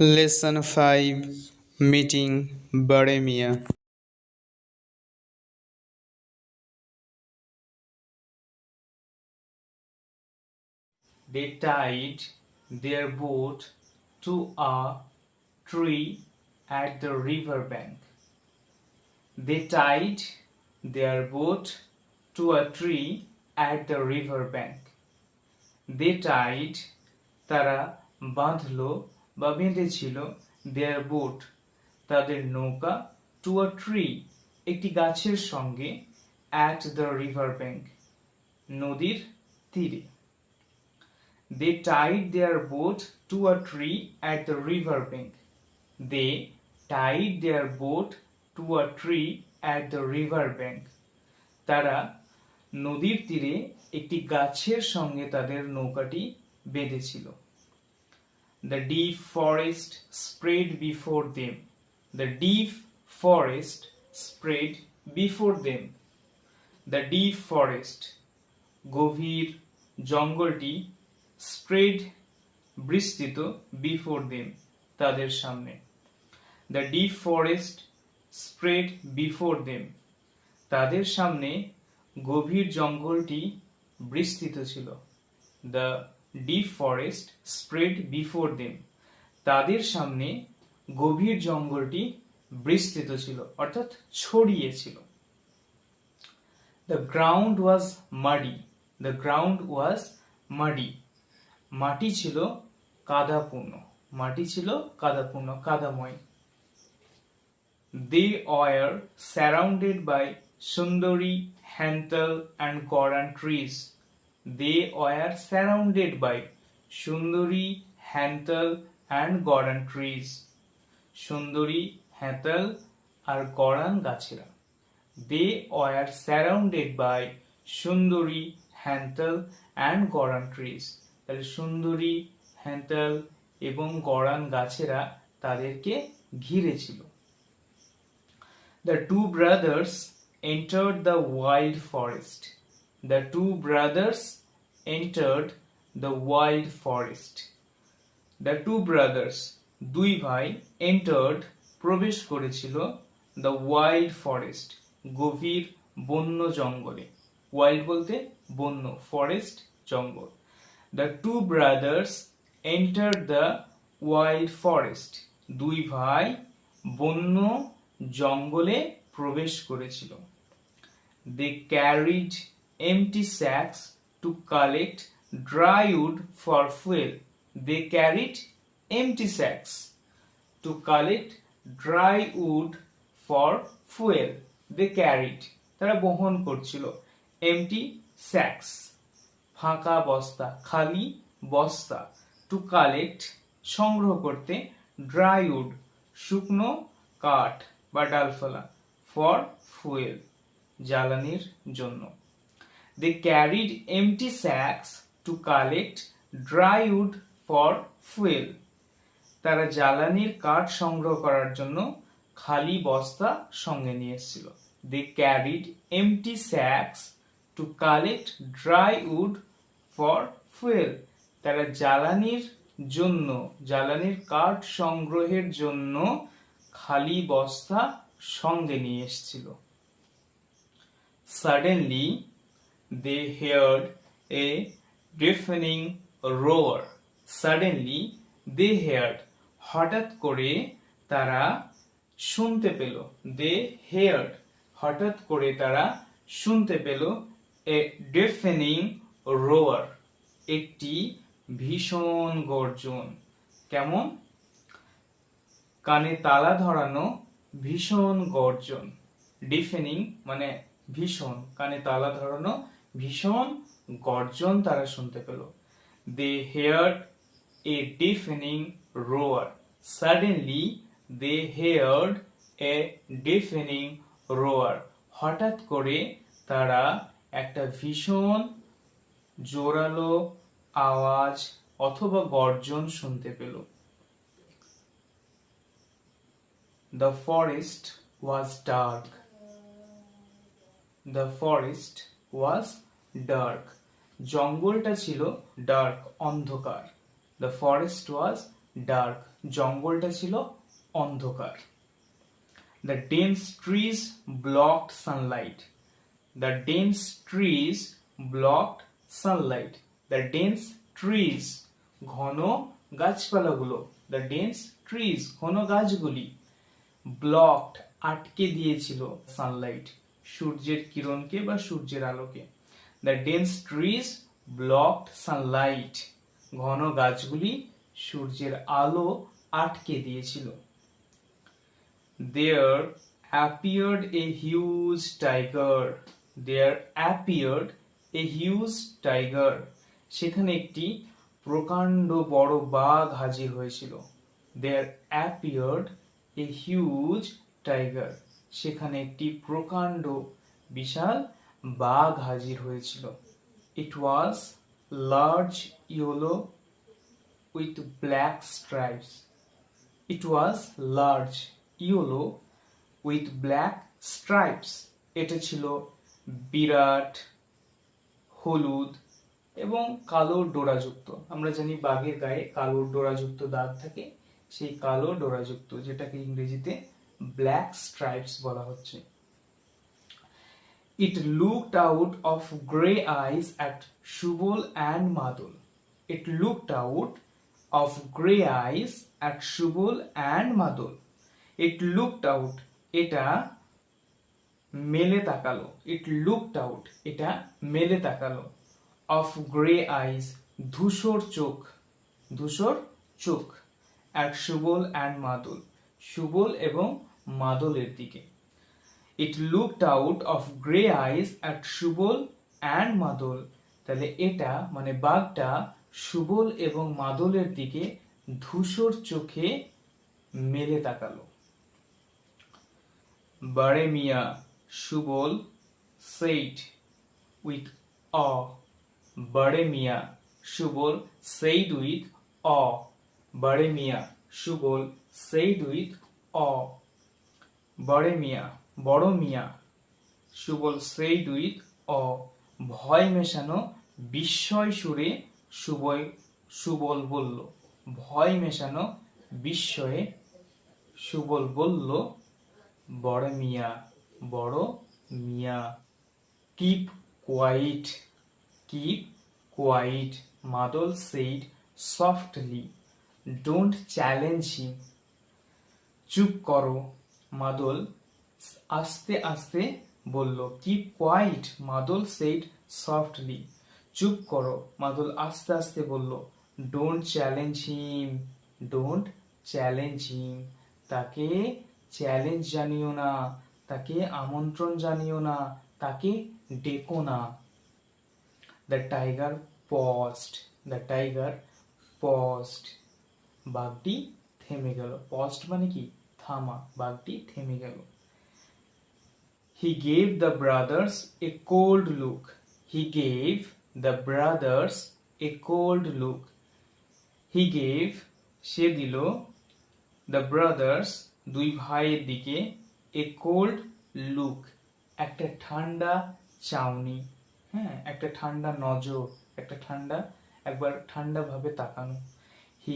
Lesson 5 Meeting Baremia. They tied their boat to a tree at the river bank. They tied their boat to a tree at the river bank. They tied তারা বাঁধলো বা বেঁধেছিল their boat তাদের নৌকা to a tree একটি গাছের সঙ্গে at the river bank নদীর তীরে. They tied their boat to a tree at the river bank. They tied their boat to a tree at the river bank. তারা নদীর তীরে একটি গাছের সঙ্গে তাদের নৌকাটি বেঁধেছিল. The deep forest spread before them. The deep forest spread before them. The deep forest গভীর জঙ্গলটি spread বিস্তৃত before them তাদের সামনে. The deep forest spread before them তাদের সামনে গভীর জঙ্গলটি বিস্তৃত ছিল. The deep forest spread before them তাদের সামনে গভীর জঙ্গলটি বিস্তৃত ছিল অর্থাৎ ছড়িয়ে ছিল. The ground was muddy. The ground was muddy. মাটি ছিল কাদাপূর্ণ. মাটি ছিল কাদাপূর্ণ, কাদাময়. They were surrounded by Sundari, Henthal and Goran trees. They were surrounded by Sundari, Henthal and Goran trees. Sundari, Henthal R গরান গাছেরা. They were surrounded by Sundari, Henthal and Goran trees. তাহলে সুন্দরী, হ্যান্তাল এবং গরান গাছেরা তাদেরকে ঘিরে ছিল. The two brothers entered the wild forest. The two brothers entered the wild forest. The two brothers দুই ভাই entered প্রবেশ করেছিল the wild forest গভীর বন্য জঙ্গলে. wild বলতে বন্য, forest জঙ্গল. The two brothers entered the wild forest. দুই ভাই বন্য জঙ্গলে প্রবেশ করেছিল. They carried empty sacks to collect dry wood for fuel. They carried empty sacks to collect dry wood for fuel. They carried তারা বহন করছিল empty sacks ফাঁকা বস্তা, খালি বস্তা, to collect সংগ্রহ করতে, dry wood শুকনো কাঠ বা ডালফলা, for fuel জ্বালানির জন্য. They carried empty sacks to collect dry wood for fuel. তারা জ্বালানির কাঠ সংগ্রহ করার জন্য খালি বস্তা সঙ্গে নিয়ে এসেছিল. They carried empty sacks to collect dry wood for fuel. তারা জ্বালানির জন্য, জ্বালানির কাঠ সংগ্রহের জন্য খালি বস্তা সঙ্গে নিয়ে এসেছিল. Suddenly they heard a deafening roar. Suddenly they heard হঠাৎ করে তারা শুনতে পেল. They heard হঠাৎ করে তারা শুনতে পেল a deafening roar একটি ভীষণ গর্জন. কেমন? কানে তালা ধরানো ভীষণ গর্জন. deafening মানে ভীষণ, কানে তালা ধরানো ভীষণ গর্জন তারা শুনতে পেল. They heard a deafening roar. Suddenly they heard a deafening roar. হঠাৎ করে তারা একটা ভীষণ জোরালো আওয়াজ অথবা গর্জন শুনতে পেল. The forest was dark. The forest was dark. জঙ্গলটা ছিল dark অন্ধকার. The forest was ডার্ক, জঙ্গলটা ছিল অন্ধকার। The dense trees blocked sunlight, the dense trees blocked sunlight, the dense trees ঘন গাছপালাগুলো, দ্য ডেন্স ট্রিজ ঘন গাছগুলি, ব্লকড আটকে দিয়েছিল সানলাইট সূর্যের কিরণকে বা সূর্যের আলোকে। The dense trees blocked sunlight ঘন গাছগুলি সূর্যের আলো আটকে দিয়েছিল। There appeared a huge tiger. There appeared a huge tiger. সেখানে একটি প্রকাণ্ড বড় বাঘ হাজির হয়েছিল। There appeared a huge tiger. সেখানে একটি প্রকাণ্ড বিশাল বাঘ হাজির হয়েছিল। It was large, yellow with black stripes. It was large, yellow with black stripes. এটা ছিল বিরাট, হলুদ এবং কালো ডোরাযুক্ত। আমরা জানি বাঘের গায়ে কালো ডোরাযুক্ত দাগ থাকে, সেই কালো ডোরাযুক্ত, যেটাকে ইংরেজিতে ব্ল্যাক স্ট্রাইপস বলা হচ্ছে। It looked out of grey eyes at Shubol and Madol. It looked out of grey eyes at Shubol and Madol. It looked out, এটা মেলে তাকালো। It looked out, এটা মেলে তাকালো। Of grey eyes, ধূসর চোখ, ধূসর চোখ। At Shubol and Madol, Subal এবং মাদলের দিকে। It looked out of grey eyes at Shubol and Madol. তাহলে এটা মানে বাঘটা সুবল এবং মাদলের দিকে ধূসর চোখে মেলে তাকালো। Bare Mia, Shubol said with awe. Bare Mia, Shubol said with awe. Bare Mia, Shubol said with awe. Bare Mia, বড় মিয়া, সুবল said with awe. ভয় মেশানো বিস্ময় সুরে সুবল বলল। ভয় মেশানো বিস্ময়ে সুবল বলল, বড় মিয়া, বড় মিয়া। Keep quiet, keep quiet, Madol said softly. Don't challenge him. চুপ করো, মাদল আস্তে আস্তে বলল। Keep quiet, Madol said softly. চুপ করো, মাদল আস্তে আস্তে বলল। Don't challenge him, don't challenge him. তাকে চ্যালেঞ্জ জানিও না, তাকে আমন্ত্রণ জানিও না, তাকে ডেকো না। The tiger paused, the tiger paused. বাঘটি থেমে গেল। paused মানে কি? থামা। বাঘটি থেমে গেল। He gave the brothers a cold look. He gave the brothers a cold look. He gave, সে দিল, the brothers, দুই ভাইয়ের দিকে, a cold look, একটা ঠান্ডা চাউনি, হ্যাঁ, একটা ঠান্ডা নজর, একটা ঠান্ডা, একবার ঠান্ডা ভাবে তাকানো। He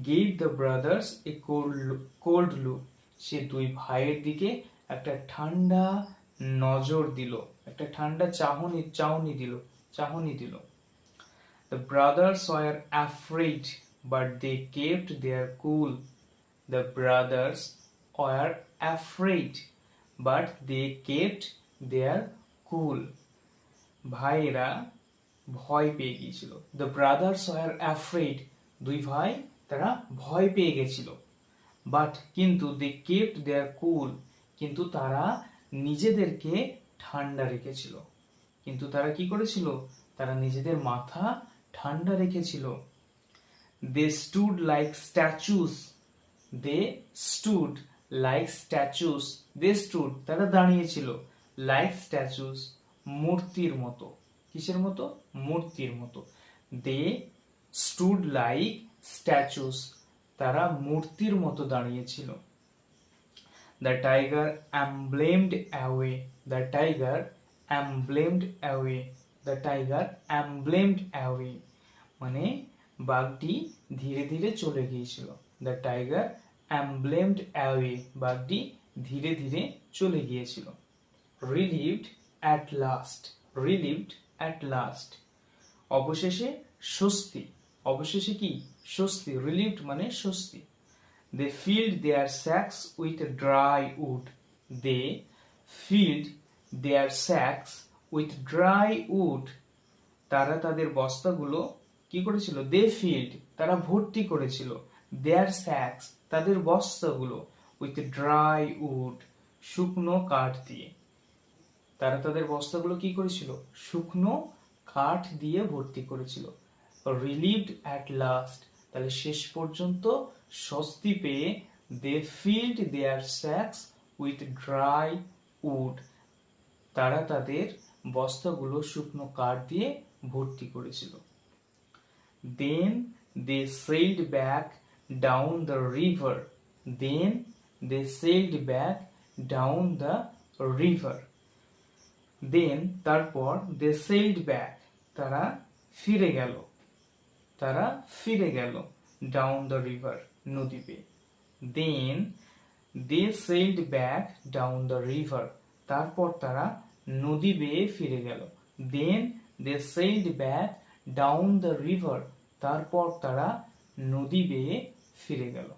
gave the brothers a cold look. সে দুই ভাইয়ের দিকে একটা ঠান্ডা নজর দিল, একটা ঠান্ডা চাহনি দিল। The brothers were afraid, but they kept their cool. The brothers were afraid, but they kept their cool. ভাইরা ভয় পেয়ে গিয়েছিল। The brothers were afraid, দুই ভাই তারা ভয় পেয়ে গেছিল। But কিন্তু they kept their cool, কিন্তু তারা নিজেদেরকে ঠান্ডা রেখেছিল। কিন্তু তারা কি করেছিল? তারা নিজেদের মাথা ঠান্ডা রেখেছিল। They stood like statues. They stood like statues. They stood, তারা দাঁড়িয়েছিল, like statues, মূর্তির মতো। কিসের মতো? মূর্তির মতো। They stood like statues, তারা মূর্তির মতো দাঁড়িয়েছিল। The tiger amblemed away. The tiger amblemed away. The tiger amblemed away. মানে বাঘটি ধীরে ধীরে চলে গিয়েছিল। দ্য টাইগার অ্যাম্বলেমড অ্যাওয়ে, বাঘটি ধীরে ধীরে চলে গিয়েছিল। Relieved at last, relieved at last, অবশেষে স্বস্তি, অবশেষে কি স্বস্তি, রিলিভড মানে স্বস্তি। They filled their sacks with dry wood. They filled their sacks with dry wood. তারা তাদের বস্তাগুলো কি করেছিল? They filled, তারা ভর্তি করেছিল। Their sacks, তাদের বস্তাগুলো, with dry wood, শুকনো কাঠ দিয়ে। তারা তাদের বস্তাগুলো কি করেছিল? শুকনো কাঠ দিয়ে ভর্তি করেছিল। Relieved at last, তাহলে শেষ পর্যন্ত স্বস্তি পেয়ে they filled their sacks with dry wood, তারা তাদের বস্তাগুলো শুকনো কাঠ দিয়ে ভর্তি করেছিল। Then they sailed back down the river. Then they sailed back down the river. Then তারপর they sailed back, তারা ফিরে গেল, তারা ফিরে গেল down the river, নদী বেয়ে। Then they sailed back down the river, তারপর তারা নদী বেয়ে ফিরে গেল। Then they sailed back down the river, তারপর তারা নদী বেয়ে ফিরে গেল।